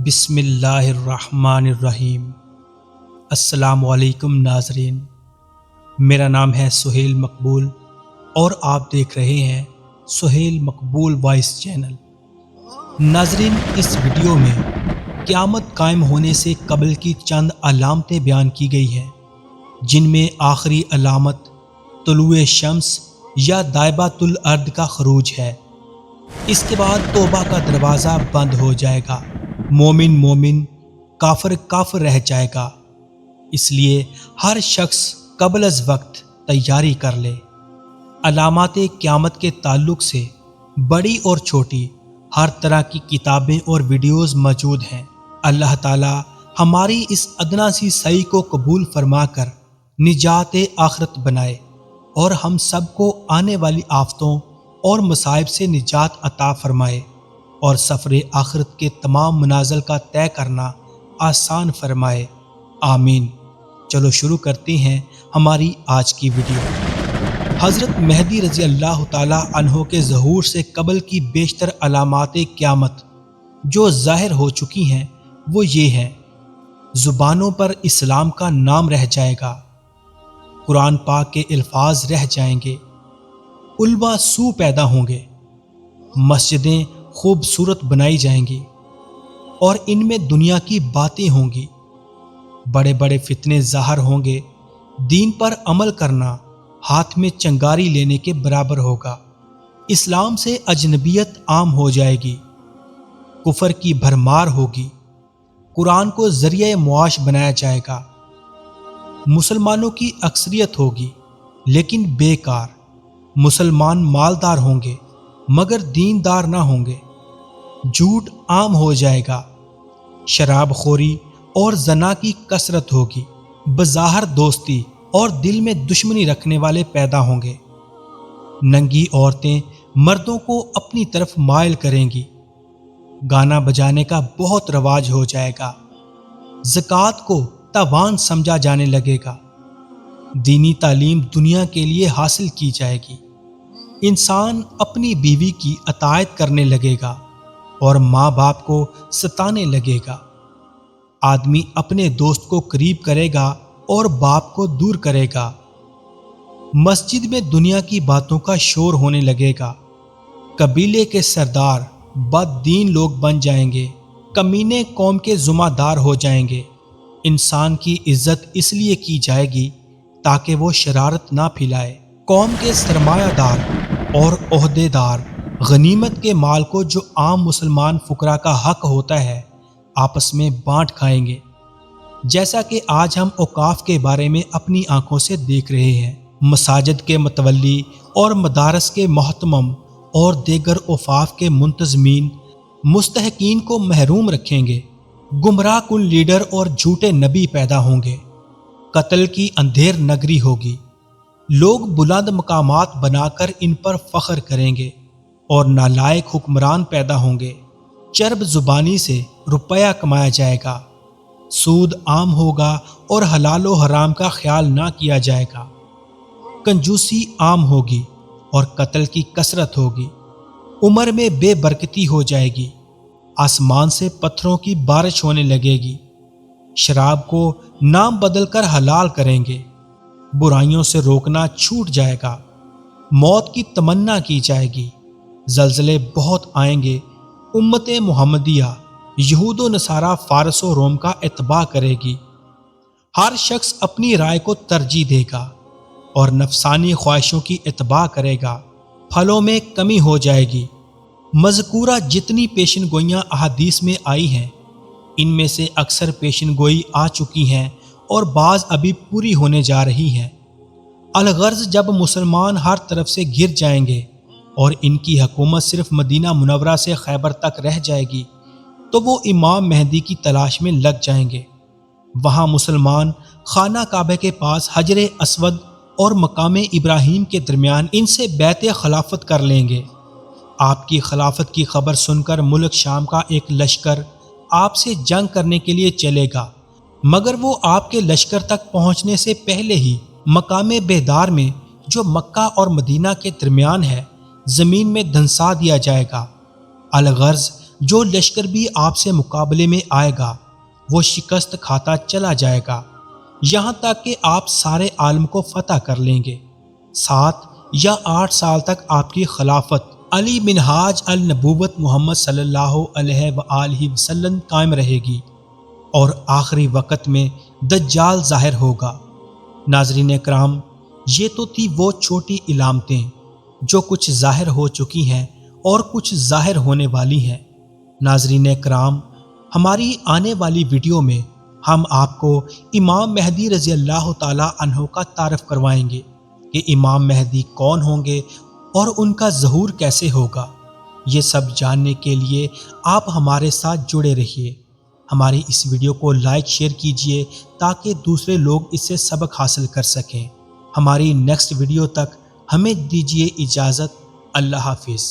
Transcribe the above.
بسم اللہ الرحمن الرحیم۔ السلام علیکم ناظرین، میرا نام ہے سہیل مقبول اور آپ دیکھ رہے ہیں سہیل مقبول وائس چینل۔ ناظرین، اس ویڈیو میں قیامت قائم ہونے سے قبل کی چند علامتیں بیان کی گئی ہیں، جن میں آخری علامت طلوع شمس یا دائبۃ الارض کا خروج ہے۔ اس کے بعد توبہ کا دروازہ بند ہو جائے گا، مومن مومن، کافر کافر رہ جائے گا۔ اس لیے ہر شخص قبل از وقت تیاری کر لے۔ علامات قیامت کے تعلق سے بڑی اور چھوٹی ہر طرح کی کتابیں اور ویڈیوز موجود ہیں۔ اللہ تعالی ہماری اس ادنا سی سعی کو قبول فرما کر نجات آخرت بنائے اور ہم سب کو آنے والی آفتوں اور مصائب سے نجات عطا فرمائے اور سفر آخرت کے تمام منازل کا طے کرنا آسان فرمائے، آمین۔ چلو شروع کرتے ہیں ہماری آج کی ویڈیو۔ حضرت مہدی رضی اللہ تعالی عنہ کے ظہور سے قبل کی بیشتر علامات قیامت جو ظاہر ہو چکی ہیں وہ یہ ہیں: زبانوں پر اسلام کا نام رہ جائے گا، قرآن پاک کے الفاظ رہ جائیں گے، علماء سو پیدا ہوں گے، مسجدیں خوبصورت بنائی جائیں گی اور ان میں دنیا کی باتیں ہوں گی، بڑے بڑے فتنے ظاہر ہوں گے، دین پر عمل کرنا ہاتھ میں چنگاری لینے کے برابر ہوگا، اسلام سے اجنبیت عام ہو جائے گی، کفر کی بھرمار ہوگی، قرآن کو ذریعہ معاش بنایا جائے گا، مسلمانوں کی اکثریت ہوگی لیکن بیکار، مسلمان مالدار ہوں گے مگر دیندار نہ ہوں گے، جھوٹ عام ہو جائے گا، شراب خوری اور زنا کی کثرت ہوگی، بظاہر دوستی اور دل میں دشمنی رکھنے والے پیدا ہوں گے، ننگی عورتیں مردوں کو اپنی طرف مائل کریں گی، گانا بجانے کا بہت رواج ہو جائے گا، زکوٰۃ کو تاوان سمجھا جانے لگے گا، دینی تعلیم دنیا کے لیے حاصل کی جائے گی، انسان اپنی بیوی کی اطاعت کرنے لگے گا اور ماں باپ کو ستانے لگے گا، آدمی اپنے دوست کو قریب کرے گا اور باپ کو دور کرے گا، مسجد میں دنیا کی باتوں کا شور ہونے لگے گا، قبیلے کے سردار بد دین لوگ بن جائیں گے، کمینے قوم کے ذمہ دار ہو جائیں گے، انسان کی عزت اس لیے کی جائے گی تاکہ وہ شرارت نہ پھیلائے، قوم کے سرمایہ دار اور عہدے دار غنیمت کے مال کو جو عام مسلمان فقراء کا حق ہوتا ہے آپس میں بانٹ کھائیں گے، جیسا کہ آج ہم اوقاف کے بارے میں اپنی آنکھوں سے دیکھ رہے ہیں۔ مساجد کے متولی اور مدارس کے محتمم اور دیگر اوقاف کے منتظمین مستحقین کو محروم رکھیں گے، گمراہ کن لیڈر اور جھوٹے نبی پیدا ہوں گے، قتل کی اندھیر نگری ہوگی، لوگ بلند مقامات بنا کر ان پر فخر کریں گے اور نالائق حکمران پیدا ہوں گے، چرب زبانی سے روپیہ کمایا جائے گا، سود عام ہوگا اور حلال و حرام کا خیال نہ کیا جائے گا، کنجوسی عام ہوگی اور قتل کی کثرت ہوگی، عمر میں بے برکتی ہو جائے گی، آسمان سے پتھروں کی بارش ہونے لگے گی، شراب کو نام بدل کر حلال کریں گے، برائیوں سے روکنا چھوٹ جائے گا، موت کی تمنا کی جائے گی، زلزلے بہت آئیں گے، امت محمدیہ یہود و نصارہ فارس و روم کا اتباع کرے گی، ہر شخص اپنی رائے کو ترجیح دے گا اور نفسانی خواہشوں کی اتباع کرے گا، پھلوں میں کمی ہو جائے گی۔ مذکورہ جتنی پیشن گوئیاں احادیث میں آئی ہیں ان میں سے اکثر پیشن گوئی آ چکی ہیں اور بعض ابھی پوری ہونے جا رہی ہیں۔ الغرض جب مسلمان ہر طرف سے گر جائیں گے اور ان کی حکومت صرف مدینہ منورہ سے خیبر تک رہ جائے گی تو وہ امام مہدی کی تلاش میں لگ جائیں گے، وہاں مسلمان خانہ کعبہ کے پاس حجر اسود اور مقام ابراہیم کے درمیان ان سے بیعت خلافت کر لیں گے۔ آپ کی خلافت کی خبر سن کر ملک شام کا ایک لشکر آپ سے جنگ کرنے کے لیے چلے گا، مگر وہ آپ کے لشکر تک پہنچنے سے پہلے ہی مقام بیدار میں جو مکہ اور مدینہ کے درمیان ہے زمین میں دھنسا دیا جائے گا۔ الغرض جو لشکر بھی آپ سے مقابلے میں آئے گا وہ شکست کھاتا چلا جائے گا، یہاں تک کہ آپ سارے عالم کو فتح کر لیں گے۔ 7 یا 8 سال تک آپ کی خلافت علی منہاج النبوت محمد صلی اللہ علیہ وآلہ وسلم قائم رہے گی، اور آخری وقت میں دجال ظاہر ہوگا۔ ناظرین اکرام، یہ تو تھی وہ چھوٹی علامتیں جو کچھ ظاہر ہو چکی ہیں اور کچھ ظاہر ہونے والی ہیں۔ ناظرین اکرام، ہماری آنے والی ویڈیو میں ہم آپ کو امام مہدی رضی اللہ تعالی عنہ کا تعارف کروائیں گے کہ امام مہدی کون ہوں گے اور ان کا ظہور کیسے ہوگا۔ یہ سب جاننے کے لیے آپ ہمارے ساتھ جڑے رہیے۔ ہماری اس ویڈیو کو لائک شیئر کیجیے تاکہ دوسرے لوگ اس سے سبق حاصل کر سکیں۔ ہماری نیکسٹ ویڈیو تک ہمیں دیجیے اجازت۔ اللہ حافظ۔